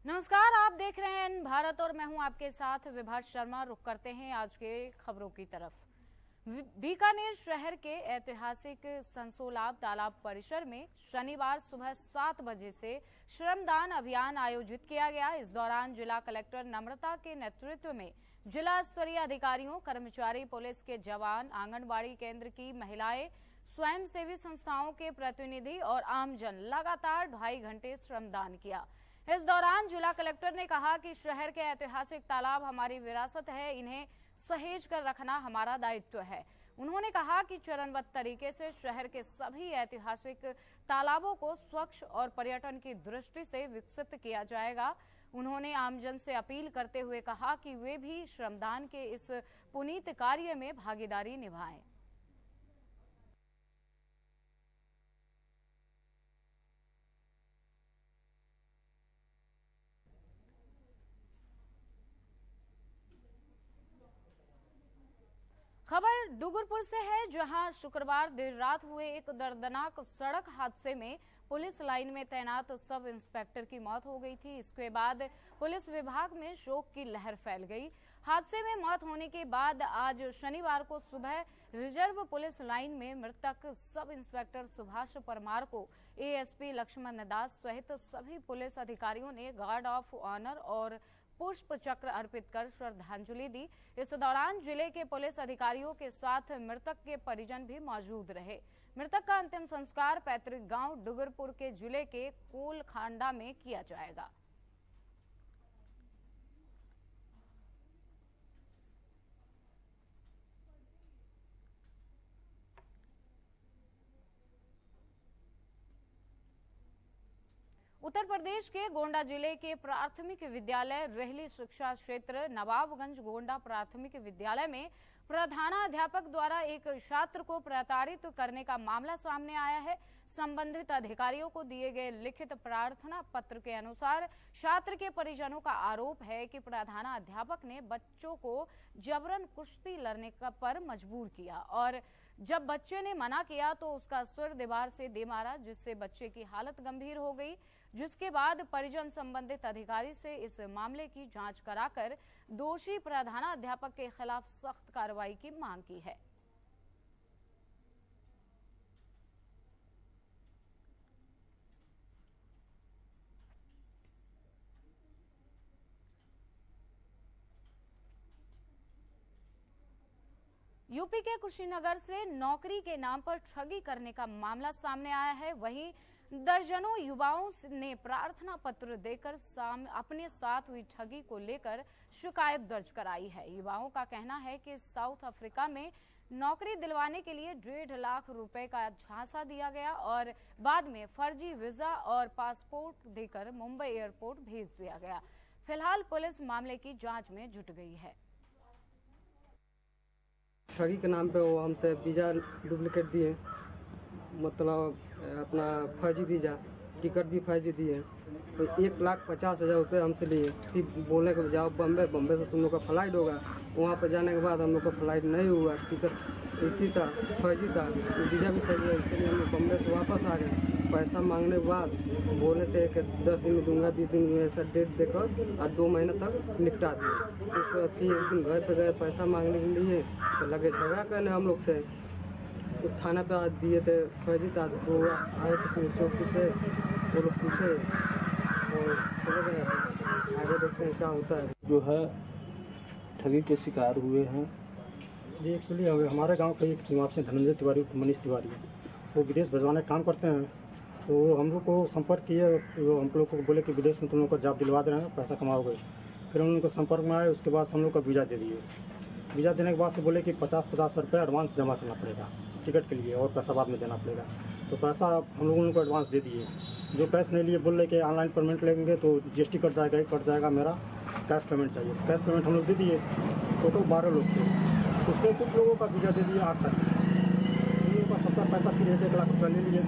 नमस्कार, आप देख रहे हैं भारत और मैं हूं आपके साथ विभा शर्मा। रुक करते हैं आज के खबरों की तरफ। बीकानेर शहर के ऐतिहासिक संसोलाब तालाब परिसर में शनिवार सुबह 7 बजे से श्रमदान अभियान आयोजित किया गया। इस दौरान जिला कलेक्टर नम्रता के नेतृत्व में जिला स्तरीय अधिकारियों, कर्मचारी, पुलिस के जवान, आंगनबाड़ी केंद्र की महिलाएं, स्वयंसेवी संस्थाओं के प्रतिनिधि और आमजन लगातार 2.5 घंटे श्रमदान किया। इस दौरान जिला कलेक्टर ने कहा कि शहर के ऐतिहासिक तालाब हमारी विरासत है, इन्हें सहेज कर रखना हमारा दायित्व है। उन्होंने कहा कि चरणबद्ध तरीके से शहर के सभी ऐतिहासिक तालाबों को स्वच्छ और पर्यटन की दृष्टि से विकसित किया जाएगा। उन्होंने आमजन से अपील करते हुए कहा कि वे भी श्रमदान के इस पुनीत कार्य में भागीदारी निभाएं। खबर डूगरपुर से है, जहां शुक्रवार देर रात हुए एक दर्दनाक सड़क हादसे में पुलिस लाइन में तैनात सब इंस्पेक्टर की मौत हो गई थी। इसके बाद पुलिस विभाग में शोक की लहर फैल गई। हादसे में मौत होने के बाद आज शनिवार को सुबह रिजर्व पुलिस लाइन में मृतक सब इंस्पेक्टर सुभाष परमार को एएसपी लक्ष्मण दास सहित सभी पुलिस अधिकारियों ने गार्ड ऑफ ऑनर और पुष्प चक्र अर्पित कर श्रद्धांजलि दी। इस दौरान जिले के पुलिस अधिकारियों के साथ मृतक के परिजन भी मौजूद रहे। मृतक का अंतिम संस्कार पैतृक गांव डूगरपुर के जिले के कोलखांडा में किया जाएगा। उत्तर प्रदेश के गोंडा जिले के प्राथमिक विद्यालय रेहली शिक्षा क्षेत्र नवाबगंज गोंडा प्राथमिक विद्यालय में प्रधानाध्यापक द्वारा एक छात्र को प्रताड़ित करने का मामला सामने आया है। संबंधित अधिकारियों को दिए गए लिखित प्रार्थना पत्र के अनुसार छात्र के परिजनों का आरोप है कि प्रधानाध्यापक ने बच्चों को जबरन कुश्ती लड़ने पर मजबूर किया और जब बच्चे ने मना किया तो उसका सिर दीवार से दे मारा, जिससे बच्चे की हालत गंभीर हो गई। जिसके बाद परिजन संबंधित अधिकारी से इस मामले की जांच कराकर दोषी प्रधानाध्यापक के खिलाफ सख्त कार्रवाई की मांग की है। यूपी के कुशीनगर से नौकरी के नाम पर ठगी करने का मामला सामने आया है। वहीं दर्जनों युवाओं ने प्रार्थना पत्र देकर अपने साथ हुई ठगी को लेकर शिकायत दर्ज कराई है। युवाओं का कहना है कि साउथ अफ्रीका में नौकरी दिलवाने के लिए 1.5 लाख रुपए का झांसा दिया गया और बाद में फर्जी वीजा और पासपोर्ट देकर मुंबई एयरपोर्ट भेज दिया गया। फिलहाल पुलिस मामले की जांच में जुट गई है। ठगी के नाम पे वो हमसे वीज़ा डुप्लीकेट दिए, मतलब अपना फर्जी वीज़ा, टिकट भी फर्जी दिए। तो 1,50,000 रुपये हमसे लिए। फिर बोलने के जाओ बम्बे से तुम लोग का फ्लाइट होगा। वहाँ पर जाने के बाद हम लोग का फ्लाइट नहीं हुआ, टिकट इसी था, फर्जी था, वीज़ा भी फर्जी था। इसलिए हम लोग बम्बे से वापस आ गए। पैसा मांगने के बाद बोले थे कि 10 दिन में दूंगा, 20 दिन में ऐसा डेट देकर और 2 महीने तक निपटा दिए। उसके फिर एक दिन घर पे गए पैसा मांगने के लिए, तो लगे झगड़ा करने हम लोग से। तो थाना पे दिए थे, फर्जी था। तो आए थे पुलिस चौकी से, वो लोग पूछे और चले गए। आगे देखते हैं क्या होता है। जो है ठगी के शिकार हुए हैं। ये एक्चुअली हमारे गांव के एक निवासी धनंजय तिवारी, मनीष तिवारी, वो विदेश भिजवाने का काम करते हैं। तो हम लोग को संपर्क किए, वो हम लोग को बोले कि विदेश में तुम लोग का जॉब दिलवा दे रहे हैं, पैसा कमाओगे। फिर हम लोग को संपर्क में आए, उसके बाद हम लोग का वीज़ा दे दिए। वीज़ा देने के बाद से बोले कि 50 रुपये एडवांस जमा करना पड़ेगा टिकट के लिए और पैसा बाद में देना पड़ेगा। तो पैसा हम लोगों को एडवांस दे दिए। जो कैश नहीं लिए, बोल रहे कि ऑनलाइन पेमेंट लेंगे तो GST कट जाएगा, मेरा कैश पेमेंट चाहिए। कैश पेमेंट हम लोग दे दिए। टोटल 12 लोग थे। उसमें कुछ लोगों का वीज़ा दे दिया 8 तक। उन लोगों का सबका पैसा फिर 1 लाख रुपये ले लिए।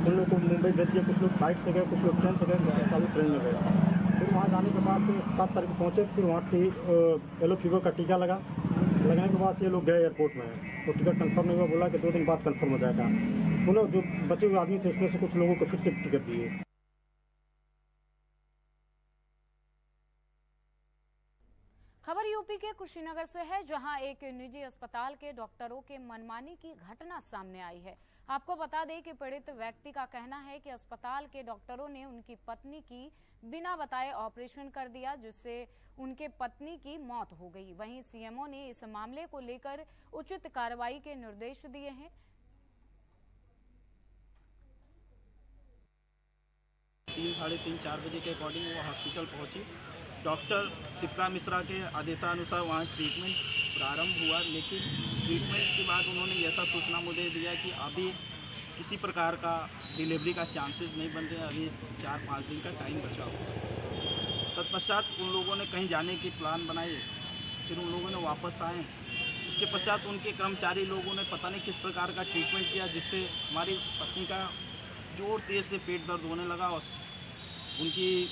उन लोग को मुंबई भेज दिए। कुछ लोग फ्लाइट से गए, कुछ लोग ट्रेन से गए, चालू ट्रेन में गए। फिर वहाँ जाने के बाद से 7 तारीख को पहुँचे। फिर वहाँ की येलो फीवर का टीका लगने के बाद ये लोग गए एयरपोर्ट में। तो टिकट कंफर्म नहीं हुआ, बोला कि 2 दिन बाद कंफर्म हो जाएगा। वो लोग जो बचे हुए आदमी थे उसमें से कुछ लोगों को फिर से टिकट दिए। खबर यूपी के कुशीनगर से है, जहां एक निजी अस्पताल के डॉक्टरों के मनमानी की घटना सामने आई है। आपको बता दें कि पीड़ित व्यक्ति का कहना है कि अस्पताल के डॉक्टरों ने उनकी पत्नी की बिना बताए ऑपरेशन कर दिया, जिससे उनके पत्नी की मौत हो गई। वहीं सीएमओ ने इस मामले को लेकर उचित कार्रवाई के निर्देश दिए हैं। 3, साढ़े 3, 4 बजे के अकॉर्डिंग वो हॉस्पिटल पहुंची। डॉक्टर शिप्रा मिश्रा के आदेशानुसार वहाँ ट्रीटमेंट प्रारंभ हुआ, लेकिन ट्रीटमेंट के बाद उन्होंने ऐसा सूचना मुझे दिया कि अभी किसी प्रकार का डिलीवरी का चांसेस नहीं बन रहे, अभी 4-5 दिन का टाइम बचा हुआ। तत्पश्चात उन लोगों ने कहीं जाने की प्लान बनाई, फिर उन लोगों ने वापस आए। उसके पश्चात उनके कर्मचारी लोगों ने पता नहीं किस प्रकार का ट्रीटमेंट किया, जिससे हमारी पत्नी का जोर तेज़ से पेट दर्द होने लगा और उनकी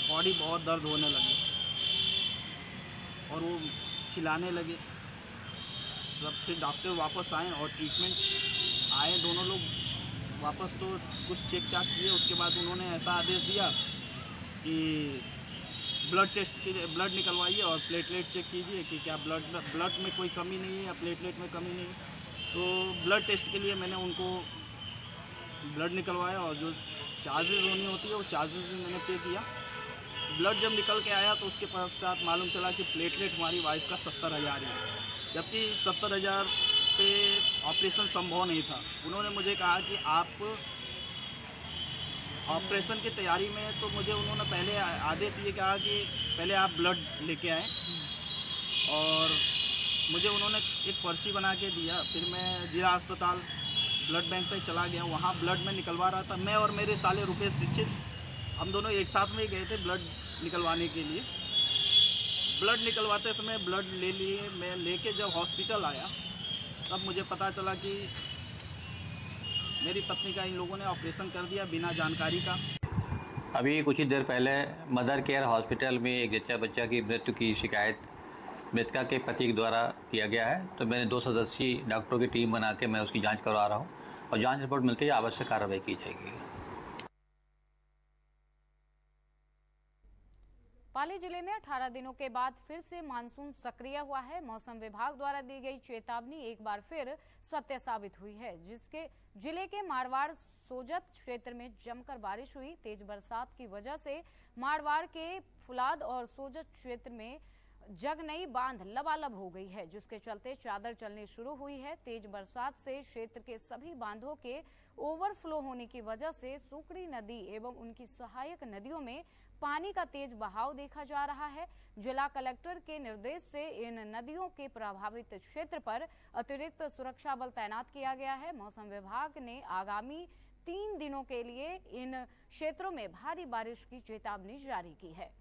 बॉडी बहुत दर्द होने लगी और वो चिल्लाने लगे। तब फिर डॉक्टर वापस आए और ट्रीटमेंट आए दोनों लोग वापस, तो कुछ चेक चाक किए। उसके बाद उन्होंने ऐसा आदेश दिया कि ब्लड टेस्ट के लिए ब्लड निकलवाइए और प्लेटलेट चेक कीजिए कि क्या ब्लड में कोई कमी नहीं है या प्लेटलेट में कमी नहीं है। तो ब्लड टेस्ट के लिए मैंने उनको ब्लड निकलवाया और जो चार्जेस होनी होती है वो चार्जेस भी मैंने पे किया। ब्लड जब निकल के आया तो उसके पश्चात मालूम चला कि प्लेटलेट हमारी वाइफ का 70,000 है, जबकि 70,000 पे ऑपरेशन संभव नहीं था। उन्होंने मुझे कहा कि आप ऑपरेशन की तैयारी में, तो मुझे उन्होंने पहले आदेश ये कहा कि पहले आप ब्लड लेके आएँ और मुझे उन्होंने एक पर्ची बना के दिया। फिर मैं जिला अस्पताल ब्लड बैंक पे चला गया, वहाँ ब्लड में निकलवा रहा था। मैं और मेरे साले रुपेश दीक्षित, हम दोनों एक साथ में गए थे ब्लड निकलवाने के लिए। ब्लड निकलवाते समय ब्लड ले लिए, मैं लेके जब हॉस्पिटल आया तब मुझे पता चला कि मेरी पत्नी का इन लोगों ने ऑपरेशन कर दिया बिना जानकारी का। अभी कुछ ही देर पहले मदर केयर हॉस्पिटल में एक जच्चा बच्चा की मृत्यु की शिकायत मृतका के पति के द्वारा किया गया है। तो मैंने 2 सदस्यीय डॉक्टरों की टीम बना के मैं उसकी जांच करवा रहा हूं और जांच रिपोर्ट मिलते ही आवश्यक कार्रवाई की जाएगी। पाली जिले में 18 दिनों के बाद फिर से मानसून सक्रिय हुआ है। मौसम विभाग द्वारा दी गई चेतावनी एक बार फिर सत्य साबित हुई है, जिसके जिले के मारवाड़ सोजत क्षेत्र में जमकर बारिश हुई। तेज बरसात की वजह से मारवाड़ के फुलाद और सोजत क्षेत्र में जगनई बांध लबालब हो गई है, जिसके चलते चादर चलनी शुरू हुई है। तेज बरसात से क्षेत्र के सभी बांधों के ओवरफ्लो होने की वजह से सुकड़ी नदी एवं उनकी सहायक नदियों में पानी का तेज बहाव देखा जा रहा है। जिला कलेक्टर के निर्देश से इन नदियों के प्रभावित क्षेत्र पर अतिरिक्त सुरक्षा बल तैनात किया गया है। मौसम विभाग ने आगामी 3 दिनों के लिए इन क्षेत्रों में भारी बारिश की चेतावनी जारी की है।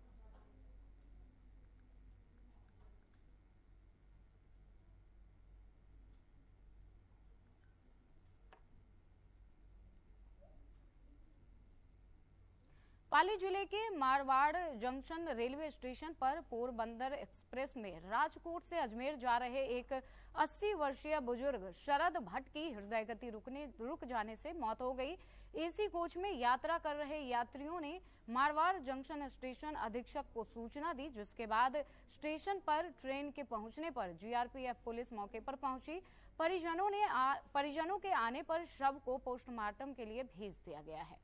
पाली जिले के मारवाड़ जंक्शन रेलवे स्टेशन पर पोरबंदर एक्सप्रेस में राजकोट से अजमेर जा रहे एक 80 वर्षीय बुजुर्ग शरद भट्ट की हृदय गति रुक जाने से मौत हो गई। एसी कोच में यात्रा कर रहे यात्रियों ने मारवाड़ जंक्शन स्टेशन अधीक्षक को सूचना दी, जिसके बाद स्टेशन पर ट्रेन के पहुंचने पर जीआरपीएफ पुलिस मौके पर पहुंची। परिजनों के आने पर शव को पोस्टमार्टम के लिए भेज दिया गया है।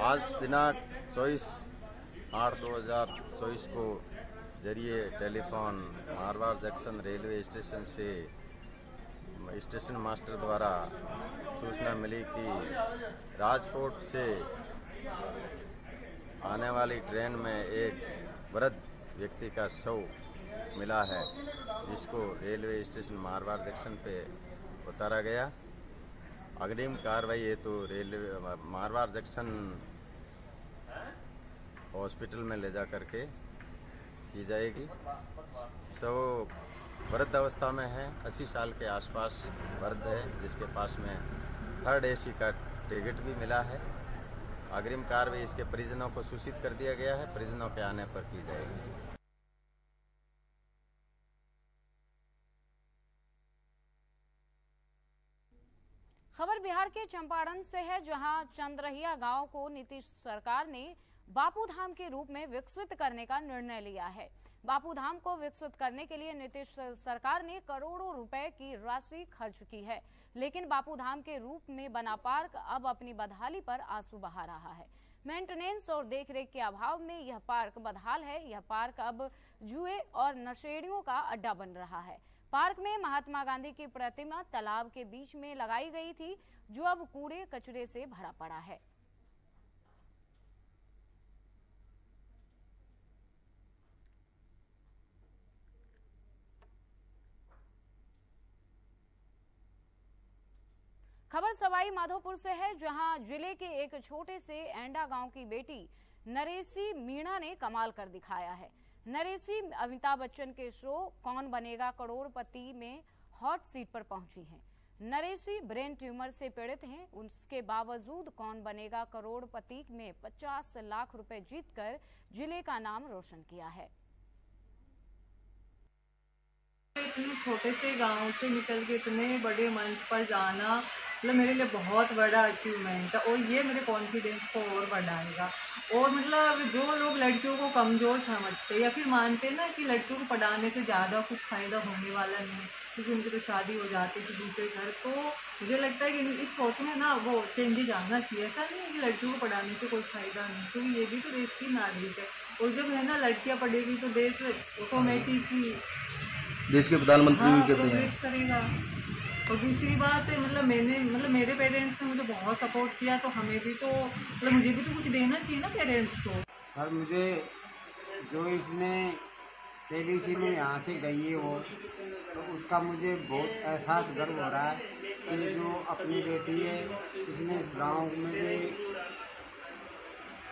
आज दिनांक 24/8/2024 को जरिए telephone Marwar junction railway station से स्टेशन मास्टर द्वारा सूचना मिली कि राजकोट से आने वाली ट्रेन में एक वृद्ध व्यक्ति का शव मिला है, जिसको रेलवे स्टेशन मारवाड़ जंक्शन पे उतारा गया। अग्रिम कार्रवाई हेतु रेलवे मारवाड़ जंक्शन हॉस्पिटल में ले जा करके की जाएगी। शव वृद्ध अवस्था में है, 80 साल के आसपास वृद्ध है, जिसके पास में 3rd AC का टिकट भी मिला है। अग्रिम कार्रवाई इसके परिजनों को सूचित कर दिया गया है, परिजनों के आने पर की जाएगी। खबर बिहार के चंपारण से है, जहां चंद्रहिया गांव को नीतीश सरकार ने बापू धाम के रूप में विकसित करने का निर्णय लिया है। बापू धाम को विकसित करने के लिए नीतीश सरकार ने करोड़ों रुपए की राशि खर्च की है, लेकिन बापू धाम के रूप में बना पार्क अब अपनी बदहाली पर आंसू बहा रहा है। मेंटेनेंस और देखरेख के अभाव में यह पार्क बदहाल है। यह पार्क अब जुए और नशेड़ियों का अड्डा बन रहा है। पार्क में महात्मा गांधी की प्रतिमा तालाब के बीच में लगाई गई थी, जो अब कूड़े कचरे से भरा पड़ा है। खबर सवाई माधोपुर से है, जहां जिले के एक छोटे से एंडा गांव की बेटी नरेशी मीणा ने कमाल कर दिखाया है। नरेशी अमिताभ बच्चन के शो कौन बनेगा करोड़पति में हॉट सीट पर पहुंची हैं। नरेशी ब्रेन ट्यूमर से पीड़ित हैं। उसके बावजूद कौन बनेगा करोड़पति में 50 लाख रुपए जीतकर जिले का नाम रोशन किया है। इतने छोटे से गांव से निकल के इतने बड़े मंच पर जाना मतलब मेरे लिए बहुत बड़ा अचीवमेंट है, और ये मेरे कॉन्फिडेंस को और बढ़ाएगा। और मतलब जो लोग लड़कियों को कमज़ोर समझते या फिर मानते हैं ना कि लड़कियों को पढ़ाने से ज़्यादा कुछ फ़ायदा होने वाला नहीं है, क्योंकि उनकी तो शादी हो जाती थी दूसरे घर, तो मुझे लगता है कि इस सोच में ना वो चेंजेज आना चाहिए। ऐसा नहीं है कि लड़कियों को पढ़ाने से कोई फ़ायदा नहीं, क्योंकि ये भी तो देश की नागरिक है, और जब है ना लड़कियाँ पढ़ेगी तो देश ऑटोमेटिक ही देश के प्रधानमंत्री भी कहते हैं करेगा। और दूसरी बात मतलब मेरे पेरेंट्स ने मुझे बहुत सपोर्ट किया, तो हमें भी तो मतलब मुझे भी तो कुछ देना चाहिए ना पेरेंट्स को। सर मुझे जो इसने केबीसी में यहाँ से गई है वो, तो उसका मुझे बहुत एहसास गर्व हो रहा है कि जो अपनी बेटी है इसने इस गांव में भी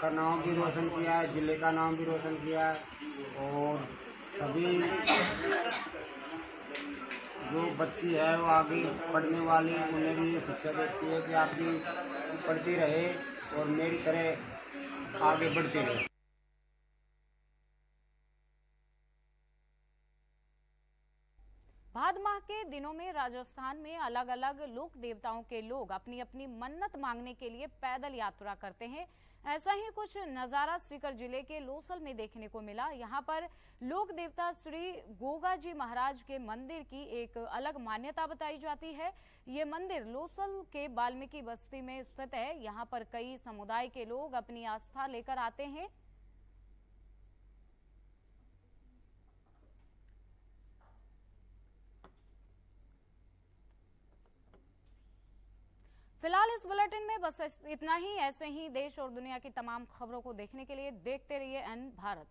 का नाम भी रोशन किया है, ज़िले का नाम भी रोशन किया है। और सभी जो बच्ची है वो आगे पढ़ने वाली उन्हें भी ये शिक्षा देती है कि आप भी पढ़ती रहे और मेरी तरह आगे बढ़ती रहे। भाद माह के दिनों में राजस्थान में अलग अलग लोक देवताओं के लोग अपनी अपनी मन्नत मांगने के लिए पैदल यात्रा करते हैं। ऐसा ही कुछ नजारा सीकर जिले के लोसल में देखने को मिला। यहाँ पर लोक देवता श्री गोगा जी महाराज के मंदिर की एक अलग मान्यता बताई जाती है। ये मंदिर लोसल के वाल्मीकि बस्ती में स्थित है। यहाँ पर कई समुदाय के लोग अपनी आस्था लेकर आते हैं। फिलहाल इस बुलेटिन में बस इतना ही। ऐसे ही देश और दुनिया की तमाम खबरों को देखने के लिए देखते रहिए एन भारत।